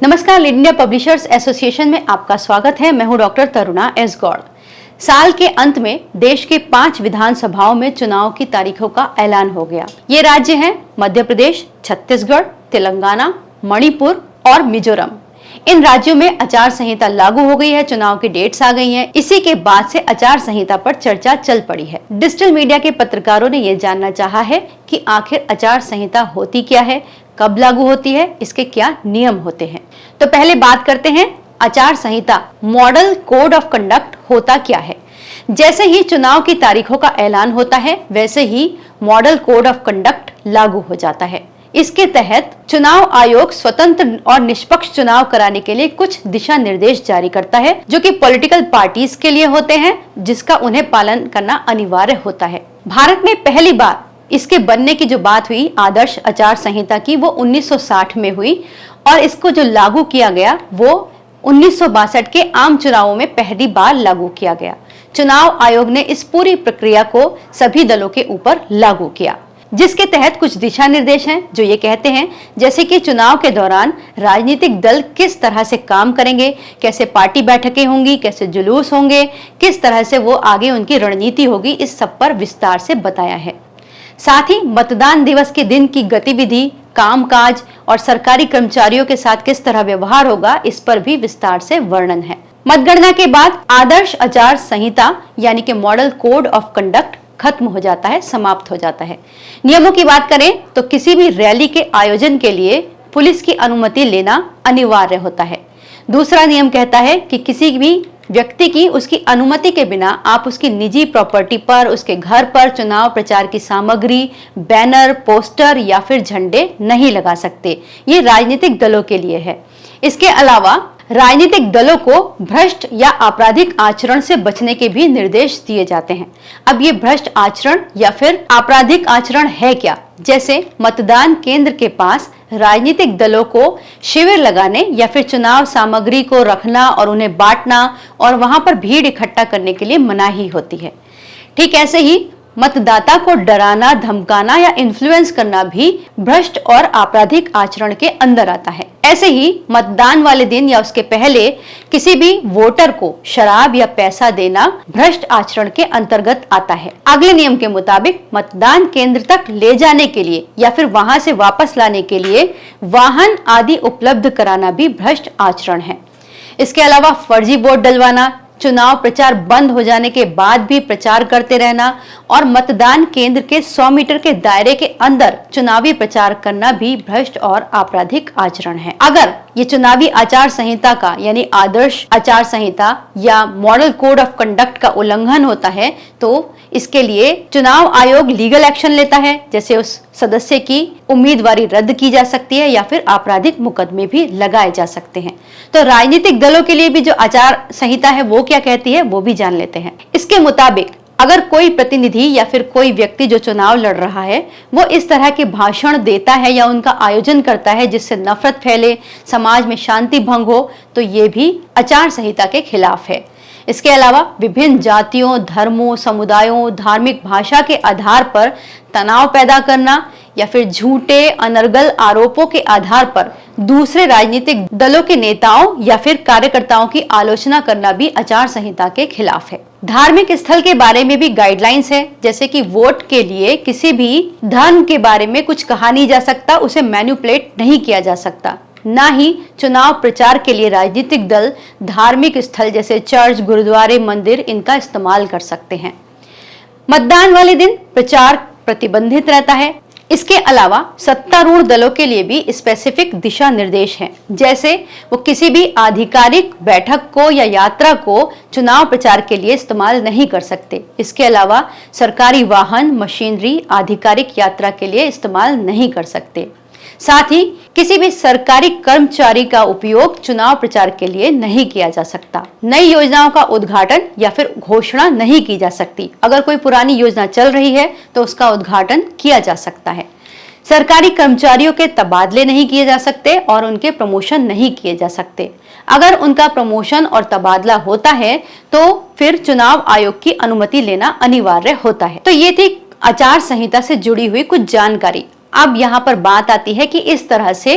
नमस्कार, India publishers association में आपका स्वागत है। मैं हूं डॉक्टर तरुणा एस गौड़। साल के अंत में देश के 5 विधानसभाओं में चुनाव की तारीखों का ऐलान हो गया। ये राज्य हैं मध्य प्रदेश, छत्तीसगढ़, तेलंगाना, मणिपुर और मिजोरम। इन राज्यों में आचार संहिता लागू हो गई है, चुनाव की डेट्स आ गई हैं। इसी के बाद से आचार संहिता पर चर्चा चल पड़ी है। डिजिटल मीडिया के पत्रकारों ने ये जानना चाहा है कि आखिर आचार संहिता होती क्या है, कब लागू होती है, इसके क्या नियम होते हैं। तो पहले बात करते हैं आचार संहिता मॉडल कोड ऑफ कंडक्ट होता क्या है। जैसे ही चुनाव की तारीखों का ऐलान होता है, वैसे ही मॉडल कोड ऑफ कंडक्ट लागू हो जाता है। इसके तहत चुनाव आयोग स्वतंत्र और निष्पक्ष चुनाव कराने के लिए कुछ दिशा निर्देश जारी करता है, जो कि पॉलिटिकल पार्टीज के लिए होते हैं, जिसका उन्हें पालन करना अनिवार्य होता है। भारत में पहली बार इसके बनने की जो बात हुई आदर्श आचार संहिता की, वो 1960 में हुई और इसको जो लागू किया गया वो 1962 के आम चुनावों में पहली बार लागू किया गया। चुनाव आयोग ने इस पूरी प्रक्रिया को सभी दलों के ऊपर लागू किया, जिसके तहत कुछ दिशा निर्देश हैं जो ये कहते हैं, जैसे कि चुनाव के दौरान राजनीतिक दल किस तरह से काम करेंगे, कैसे पार्टी बैठकें होंगी, कैसे जुलूस होंगे, किस तरह से वो आगे उनकी रणनीति होगी, इस सब पर विस्तार से बताया है। साथ ही मतदान दिवस के दिन की गतिविधि, कामकाज और सरकारी कर्मचारियों के साथ किस तरह व्यवहार होगा, इस पर भी विस्तार से वर्णन है। मतगणना के बाद आदर्श आचार संहिता यानी कि मॉडल कोड ऑफ कंडक्ट खत्म हो जाता है, समाप्त हो जाता है। नियमों की बात करें तो किसी भी रैली के आयोजन के लिए पुलिस की अनुमति लेना अनिवार्य होता है। दूसरा नियम कहता है कि किसी भी व्यक्ति की उसकी अनुमति के बिना आप उसकी निजी प्रॉपर्टी पर, उसके घर पर चुनाव प्रचार की सामग्री, बैनर, पोस्टर या फिर झंडे नहीं लगा सकते। ये राजनीतिक दलों के लिए है। इसके अलावा राजनीतिक दलों को भ्रष्ट या आपराधिक आचरण से बचने के भी निर्देश दिए जाते हैं। अब ये भ्रष्ट आचरण या फिर आपराधिक आचरण है क्या? जैसे मतदान केंद्र के पास राजनीतिक दलों को शिविर लगाने या फिर चुनाव सामग्री को रखना और उन्हें बांटना और वहां पर भीड़ इकट्ठा करने के लिए मनाही होती है। ठीक ऐसे ही मतदाता को डराना, धमकाना या इन्फ्लुएंस करना भी भ्रष्ट और आपराधिक आचरण के अंदर आता है। ऐसे ही मतदान वाले दिन या उसके पहले किसी भी वोटर को शराब या पैसा देना भ्रष्ट आचरण के अंतर्गत आता है। अगले नियम के मुताबिक मतदान केंद्र तक ले जाने के लिए या फिर वहां से वापस लाने के लिए वाहन आदि उपलब्ध कराना भी भ्रष्ट आचरण है। इसके अलावा फर्जी वोट डलवाना, चुनाव प्रचार बंद हो जाने के बाद भी प्रचार करते रहना और मतदान केंद्र के 100 मीटर के दायरे के अंदर चुनावी प्रचार करना भी भ्रष्ट और आपराधिक आचरण है। अगर ये चुनावी आचार संहिता का यानी आदर्श आचार संहिता या मॉडल कोड ऑफ कंडक्ट का उल्लंघन होता है तो इसके लिए चुनाव आयोग लीगल एक्शन लेता है, जैसे उस सदस्य की उम्मीदवारी रद्द की जा सकती है या फिर आपराधिक मुकदमे भी लगाए जा सकते हैं। तो राजनीतिक दलों के लिए भी जो आचार संहिता है वो क्या कहती है, वो भी जान लेते हैं। इसके मुताबिक अगर कोई प्रतिनिधि या फिर कोई व्यक्ति जो चुनाव लड़ रहा है वो इस तरह के भाषण देता है या उनका आयोजन करता है जिससे नफरत फैले, समाज में शांति भंग हो, तो ये भी आचार संहिता के खिलाफ है। इसके अलावा विभिन्न जातियों, धर्मों, समुदायों, धार्मिक भाषा के आधार पर तनाव पैदा करना या फिर झूठे अनर्गल आरोपों के आधार पर दूसरे राजनीतिक दलों के नेताओं या फिर कार्यकर्ताओं की आलोचना करना भी आचार संहिता के खिलाफ है। धार्मिक स्थल के बारे में भी गाइडलाइंस है, जैसे कि वोट के लिए किसी भी धर्म के बारे में कुछ कहा नहीं जा सकता, उसे मैनिपुलेट नहीं किया जा सकता। ना ही चुनाव प्रचार के लिए राजनीतिक दल धार्मिक स्थल जैसे चर्च, गुरुद्वारे, मंदिर इनका इस्तेमाल कर सकते हैं। मतदान वाले दिन प्रचार प्रतिबंधित रहता है। इसके अलावा सत्तारूढ़ दलों के लिए भी स्पेसिफिक दिशा निर्देश हैं, जैसे वो किसी भी आधिकारिक बैठक को या यात्रा को चुनाव प्रचार के लिए इस्तेमाल नहीं कर सकते। इसके अलावा सरकारी वाहन, मशीनरी आधिकारिक यात्रा के लिए इस्तेमाल नहीं कर सकते। साथ ही किसी भी सरकारी कर्मचारी का उपयोग चुनाव प्रचार के लिए नहीं किया जा सकता। नई योजनाओं का उद्घाटन या फिर घोषणा नहीं की जा सकती। अगर कोई पुरानी योजना चल रही है तो उसका उद्घाटन किया जा सकता है। सरकारी कर्मचारियों के तबादले नहीं किए जा सकते और उनके प्रमोशन नहीं किए जा सकते। अगर उनका प्रमोशन और तबादला होता है तो फिर चुनाव आयोग की अनुमति लेना अनिवार्य होता है। तो ये थी आचार संहिता से जुड़ी हुई कुछ जानकारी। अब यहाँ पर बात आती है कि इस तरह से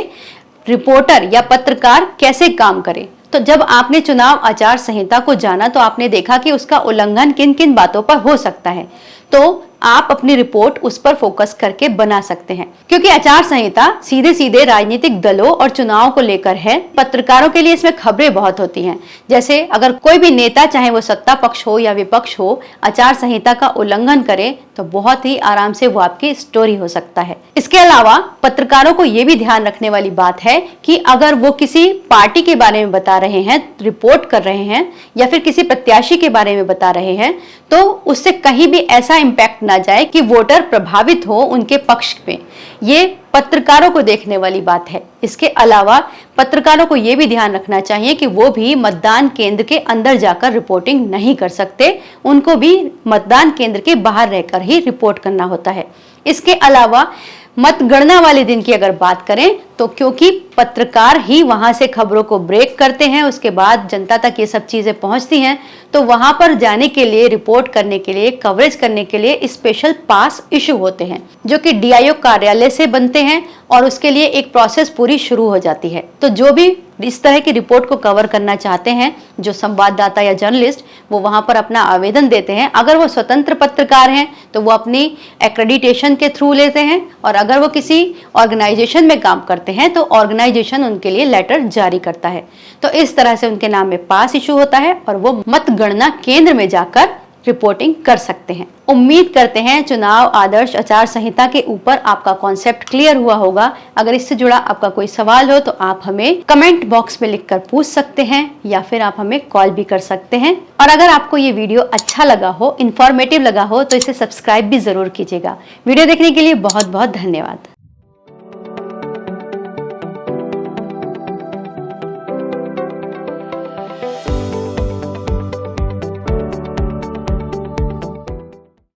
रिपोर्टर या पत्रकार कैसे काम करे। तो जब आपने चुनाव आचार संहिता को जाना तो आपने देखा कि उसका उल्लंघन किन किन बातों पर हो सकता है, तो आप अपनी रिपोर्ट उस पर फोकस करके बना सकते हैं, क्योंकि आचार संहिता सीधे सीधे राजनीतिक दलों और चुनाव को लेकर है। पत्रकारों के लिए इसमें खबरें बहुत होती हैं, जैसे अगर कोई भी नेता, चाहे वो सत्ता पक्ष हो या विपक्ष हो, आचार संहिता का उल्लंघन करे तो बहुत ही आराम से वो आपकी स्टोरी हो सकता है। इसके अलावा पत्रकारों को ये भी ध्यान रखने वाली बात है कि अगर वो किसी पार्टी के बारे में बता रहे हैं, रिपोर्ट कर रहे हैं, या फिर किसी प्रत्याशी के बारे में बता रहे हैं, तो उससे कहीं भी ऐसा इम्पैक्ट ना जाए कि वोटर प्रभावित हो उनके पक्ष में। ये पत्रकारों को देखने वाली बात है। इसके अलावा पत्रकारों को यह भी ध्यान रखना चाहिए कि वो भी मतदान केंद्र के अंदर जाकर रिपोर्टिंग नहीं कर सकते, उनको भी मतदान केंद्र के बाहर रहकर ही रिपोर्ट करना होता है। इसके अलावा मतगणना वाले दिन की अगर बात करें तो क्योंकि पत्रकार ही वहां से खबरों को ब्रेक करते हैं, उसके बाद जनता तक ये सब चीजें पहुंचती हैं, तो वहां पर जाने के लिए, रिपोर्ट करने के लिए, कवरेज करने के लिए स्पेशल पास इशू होते हैं, जो कि डीआईओ कार्यालय से बनते हैं और उसके लिए एक प्रोसेस पूरी शुरू हो जाती है। तो जो भी इस तरह की रिपोर्ट को कवर करना चाहते हैं, जो संवाददाता या जर्नलिस्ट, वो वहां पर अपना आवेदन देते हैं। अगर वो स्वतंत्र पत्रकार हैं तो वो अपनी एक्रेडिटेशन के थ्रू लेते हैं, और अगर वो किसी ऑर्गेनाइजेशन में काम करते हैं तो ऑर्गेनाइजेशन उनके लिए लेटर जारी करता है। तो इस तरह से उनके नाम में पास इशू होता है और वो मतगणना केंद्र में जाकर रिपोर्टिंग कर सकते हैं। उम्मीद करते हैं चुनाव आदर्श आचार संहिता के ऊपर आपका कॉन्सेप्ट क्लियर हुआ होगा। अगर इससे जुड़ा आपका कोई सवाल हो तो आप हमें कमेंट बॉक्स में लिखकर पूछ सकते हैं, या फिर आप हमें कॉल भी कर सकते हैं। और अगर आपको ये वीडियो अच्छा लगा हो, इंफॉर्मेटिव लगा हो, तो इसे सब्सक्राइब भी जरूर कीजिएगा। वीडियो देखने के लिए बहुत बहुत धन्यवाद।